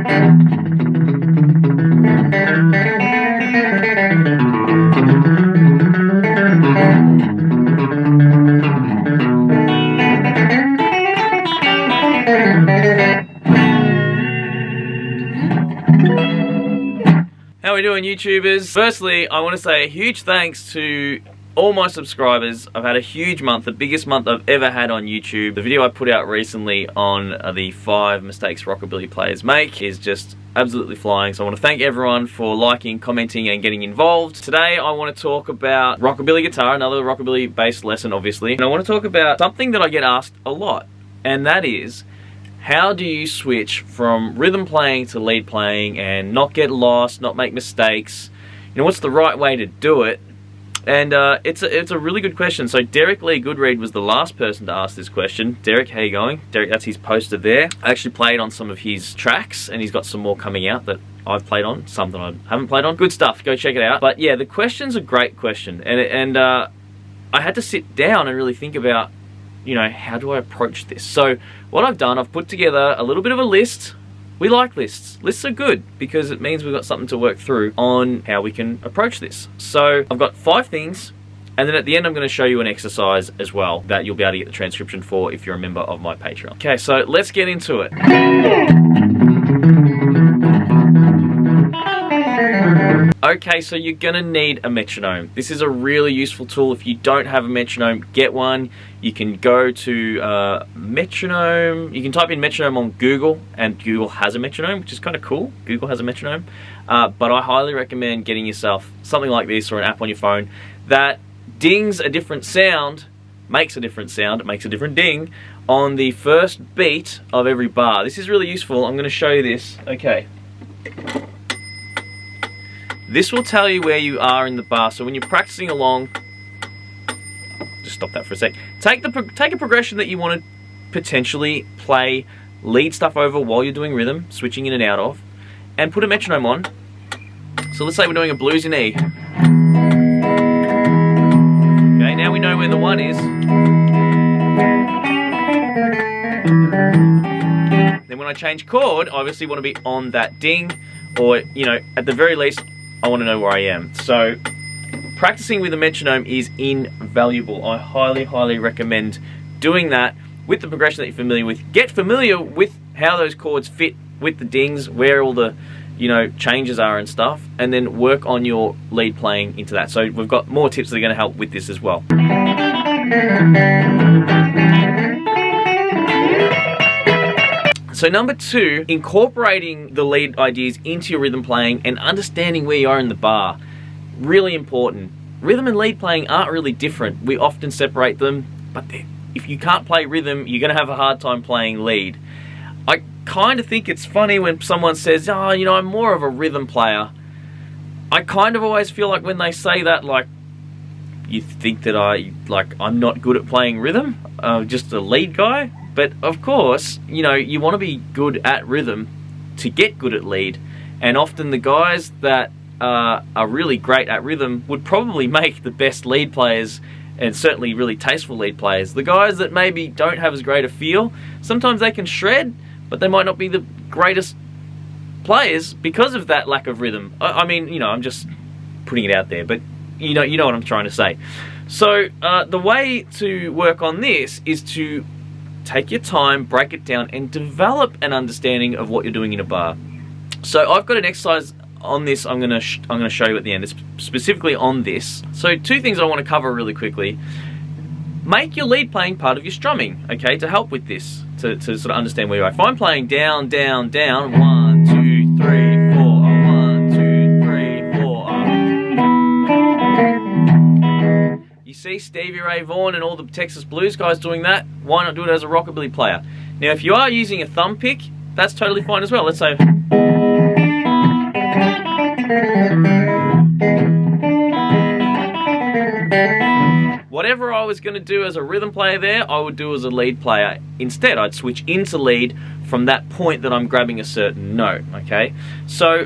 How are we doing, YouTubers? Firstly, I want to say a huge thanks to all my subscribers. I've had a huge month, the biggest month I've ever had on YouTube. The video I put out recently on the 5 mistakes rockabilly players make is just absolutely flying. So I want to thank everyone for liking, commenting and getting involved. Today I want to talk about Rockabilly Guitar, another rockabilly based lesson obviously. And I want to talk about something that I get asked a lot, and that is, how do you switch from rhythm playing to lead playing and not get lost, not make mistakes? You know, what's the right way to do it? And it's a really good question. So Derek Lee Goodread was the last person to ask this question. Derek, how you going? Derek, that's his poster there. I actually played on some of his tracks, and he's got some more coming out that I've played on, some that I haven't played on. Good stuff, go check it out. But yeah, the question's a great question, and I had to sit down and really think about, you know, how do I approach this? So what I've done, I've put together a little bit of a list. We like lists. Lists are good because it means we've got something to work through on how we can approach this. So I've got 5 things, and then at the end I'm going to show you an exercise as well that you'll be able to get the transcription for if you're a member of my Patreon. Okay, so let's get into it. Okay, so you're gonna need a metronome. This is a really useful tool. If you don't have a metronome, get one. You can go to metronome. You can type in metronome on Google, and Google has a metronome, which is kind of cool. Google has a metronome. But I highly recommend getting yourself something like this or an app on your phone that dings a different sound, makes a different sound, it makes a different ding on the first beat of every bar. This is really useful. I'm gonna show you this. Okay. This will tell you where you are in the bar, so when you're practicing along, just stop that for a sec. Take a progression that you want to potentially play lead stuff over while you're doing rhythm, switching in and out of, and put a metronome on. So let's say we're doing a bluesy knee. Okay, now we know where the 1 is. Then when I change chord, I obviously want to be on that ding, or, you know, at the very least, I want to know where I am. So practicing with a metronome is invaluable. I highly, highly recommend doing that with the progression that you're familiar with. Get familiar with how those chords fit with the dings, where all the, you know, changes are and stuff, and then work on your lead playing into that. So we've got more tips that are going to help with this as well. So number 2, incorporating the lead ideas into your rhythm playing and understanding where you are in the bar. Really important. Rhythm and lead playing aren't really different. We often separate them, but if you can't play rhythm, you're going to have a hard time playing lead. I kind of think it's funny when someone says, oh, you know, I'm more of a rhythm player. I kind of always feel like when they say that, like, you think that I'm not good at playing rhythm, just a lead guy. But of course, you know, you want to be good at rhythm to get good at lead, and often the guys that are really great at rhythm would probably make the best lead players, and certainly really tasteful lead players. The guys that maybe don't have as great a feel, sometimes they can shred, but they might not be the greatest players because of that lack of rhythm. I mean, you know, I'm just putting it out there, but you know what I'm trying to say. So the way to work on this is to take your time, break it down, and develop an understanding of what you're doing in a bar. So I've got an exercise on this I'm gonna show you at the end. It's specifically on this. So 2 things I want to cover really quickly. Make your lead playing part of your strumming, okay, to help with this, to sort of understand where you are. If I'm playing down, down, down, 1, 2, 3, 4, 1, 2, 3, 4. You see Stevie Ray Vaughan and all the Texas blues guys doing that. Why not do it as a rockabilly player? Now, if you are using a thumb pick, that's totally fine as well. Let's say, whatever I was going to do as a rhythm player there, I would do as a lead player. Instead, I'd switch into lead from that point that I'm grabbing a certain note, okay? So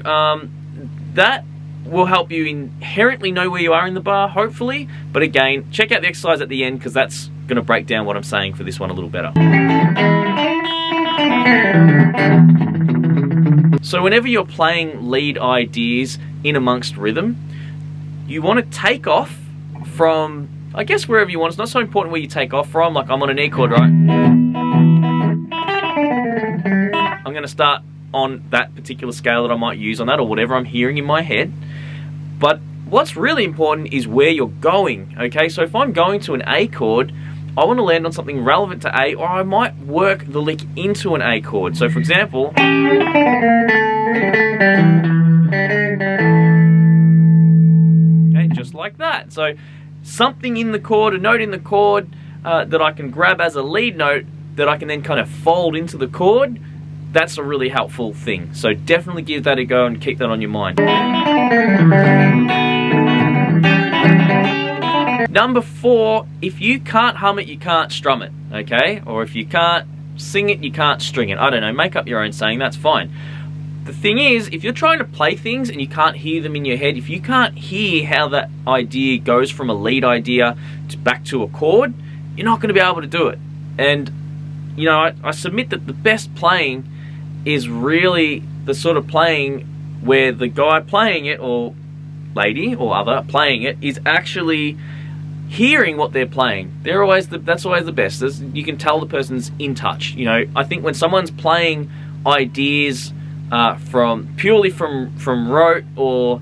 that will help you inherently know where you are in the bar, hopefully. But again, check out the exercise at the end, because that's going to break down what I'm saying for this one a little better. So whenever you're playing lead ideas in amongst rhythm, you want to take off from, I guess, wherever you want. It's not so important where you take off from. Like, I'm on an E chord, right? I'm going to start on that particular scale that I might use on that, or whatever I'm hearing in my head. But what's really important is where you're going, okay? So if I'm going to an A chord, I want to land on something relevant to A, or I might work the lick into an A chord. So for example, okay, just like that. So something in the chord, a note in the chord that I can grab as a lead note that I can then kind of fold into the chord. That's a really helpful thing. So definitely give that a go and keep that on your mind. Number 4, if you can't hum it, you can't strum it, okay? Or if you can't sing it, you can't string it. I don't know, make up your own saying, that's fine. The thing is, if you're trying to play things and you can't hear them in your head, if you can't hear how that idea goes from a lead idea back to a chord, you're not going to be able to do it. And, you know, I submit that the best playing is really the sort of playing where the guy playing it, or lady or other playing it, is actually hearing what they're playing. That's always the best. You can tell the person's in touch. You know, I think when someone's playing ideas purely from rote, or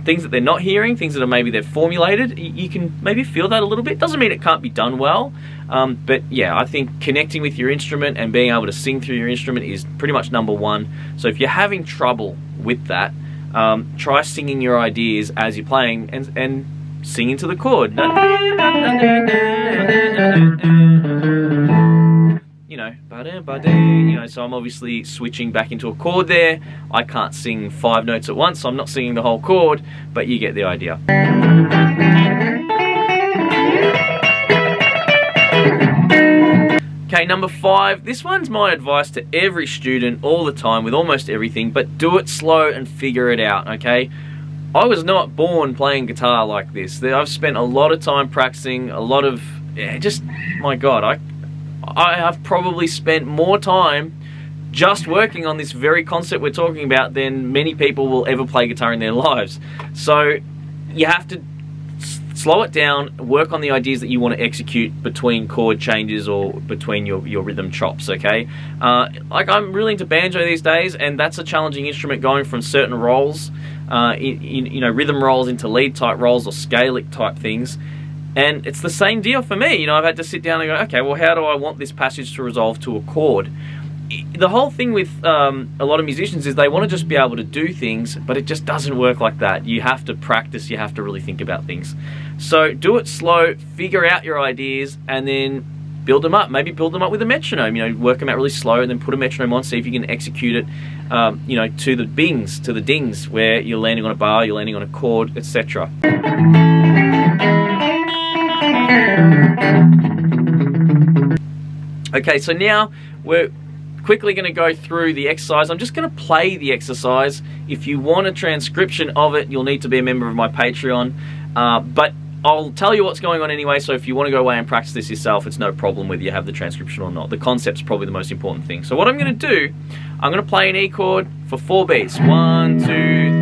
things that they're not hearing, things that are maybe they've formulated, you can maybe feel that a little bit. Doesn't mean it can't be done well, but yeah, I think connecting with your instrument and being able to sing through your instrument is pretty much number one. So if you're having trouble with that, try singing your ideas as you're playing and sing into the chord. You know, so I'm obviously switching back into a chord there. I can't sing 5 notes at once, so I'm not singing the whole chord, but you get the idea. Okay, number 5. This one's my advice to every student all the time with almost everything, but do it slow and figure it out, okay? I was not born playing guitar like this. I've spent a lot of time practicing, my God, I have probably spent more time just working on this very concept we're talking about than many people will ever play guitar in their lives. So you have to slow it down, work on the ideas that you want to execute between chord changes or between your rhythm chops, okay? Like, I'm really into banjo these days, and that's a challenging instrument, going from certain rolls, you know, rhythm rolls into lead type rolls or scalic type things. And it's the same deal for me. You know, I've had to sit down and go, okay, well, how do I want this passage to resolve to a chord? The whole thing with a lot of musicians is they want to just be able to do things, but it just doesn't work like that. You have to practice, you have to really think about things. So do it slow, figure out your ideas, and then build them up. Maybe build them up with a metronome, you know, work them out really slow, and then put a metronome on, see if you can execute it, you know, to the bings, to the dings, where you're landing on a bar, you're landing on a chord, etc. Okay, so now we're quickly going to go through the exercise. I'm just going to play the exercise. If you want a transcription of it, you'll need to be a member of my Patreon. But I'll tell you what's going on anyway, so if you want to go away and practice this yourself, it's no problem whether you have the transcription or not. The concept's probably the most important thing. So what I'm going to do, I'm going to play an E chord for 4 beats. 1, 2,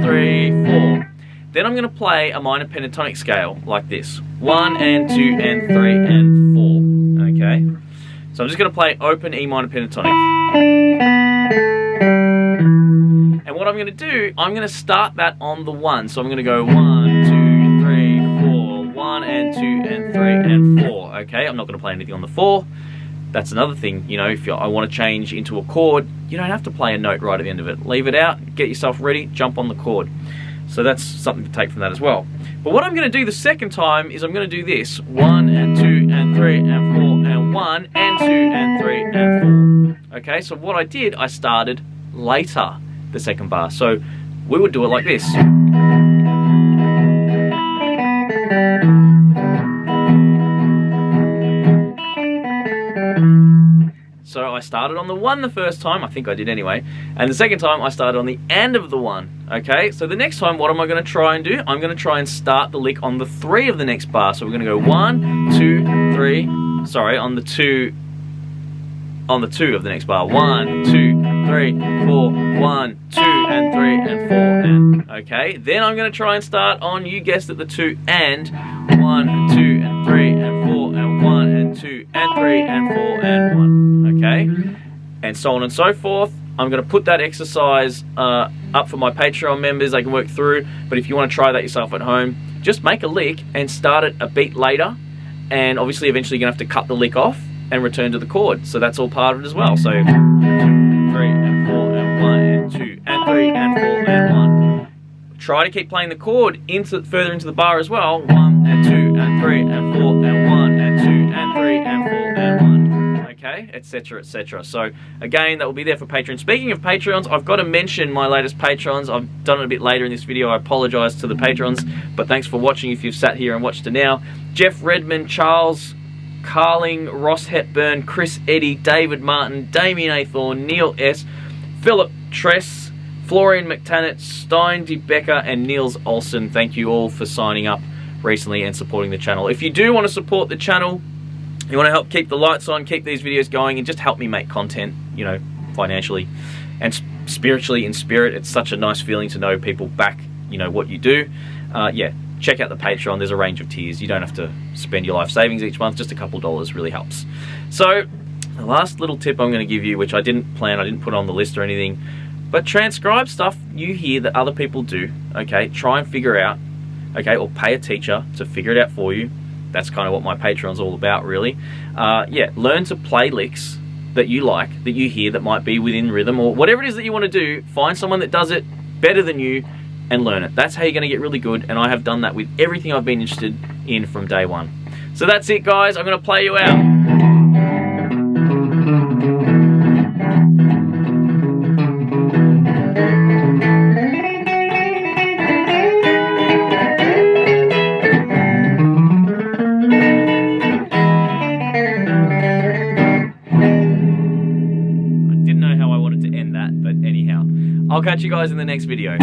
3, 4. Then I'm going to play a minor pentatonic scale like this. 1 and 2 and 3 and 4. Okay? So I'm just going to play open E minor pentatonic. And what I'm going to do, I'm going to start that on the 1. So I'm going to go 1, 2, 3, 4, 1 and 2 and 3 and 4. Okay? I'm not going to play anything on the 4. That's another thing, you know, if I want to change into a chord, you don't have to play a note right at the end of it. Leave it out, get yourself ready, jump on the chord. So that's something to take from that as well. But what I'm going to do the second time is I'm going to do this. 1 and 2 and 3 and 4 and 1 and 2 and 3 and 4. Okay, so what I did, I started later the second bar. So we would do it like this. So I started on the 1 the first time, I think I did anyway, and the second time I started on the end of the 1, okay? So the next time, what am I going to try and do? I'm going to try and start the lick on the 3 of the next bar. So we're going to go 1, 2, 3, sorry, on the 2 on the 2 of the next bar. 1, 2, 3, 4, 1, 2, and 3, and 4, and okay. Then I'm going to try and start on, you guessed it, the 2 and 1, 2, and 3, and 4, and 1, and 2, and 3, and 4, and 1. Okay, and so on and so forth. I'm going to put that exercise up for my Patreon members. They can work through. But if you want to try that yourself at home, just make a lick and start it a beat later. And obviously, eventually, you're going to have to cut the lick off and return to the chord. So that's all part of it as well. So 2, 3, and 4, and 1, and 2, and 3, and 4, and 1. Try to keep playing the chord further into the bar as well. 1, and 2, and 3, and 4, and 1, and 2, and 3, and 4, and 1. Okay, etc, etc. So again, that will be there for Patreon. Speaking of Patreons, I've got to mention my latest patrons. I've done it a bit later in this video. I apologize to the patrons, but thanks for watching if you've sat here and watched it now. Jeff Redmond, Charles Carling, Ross Hepburn, Chris Eddy, David Martin, Damien A. Thorne, Neil S., Philip Tress, Florian McTanet, Stein D. Becker, and Niels Olsen. Thank you all for signing up recently and supporting the channel. If you do want to support the channel, you want to help keep the lights on, keep these videos going, and just help me make content, you know, financially and spiritually in spirit. It's such a nice feeling to know people back, you know, what you do. Yeah, check out the Patreon. There's a range of tiers. You don't have to spend your life savings each month. Just a couple dollars really helps. So the last little tip I'm going to give you, which I didn't plan, I didn't put on the list or anything, but transcribe stuff you hear that other people do, okay? Try and figure out, okay, or pay a teacher to figure it out for you. That's kind of what my Patreon's all about, really. Yeah, learn to play licks that you like, that you hear, that might be within rhythm, or whatever it is that you want to do. Find someone that does it better than you and learn it. That's how you're going to get really good, and I have done that with everything I've been interested in from day one. So that's it, guys. I'm going to play you out. I'll catch you guys in the next video.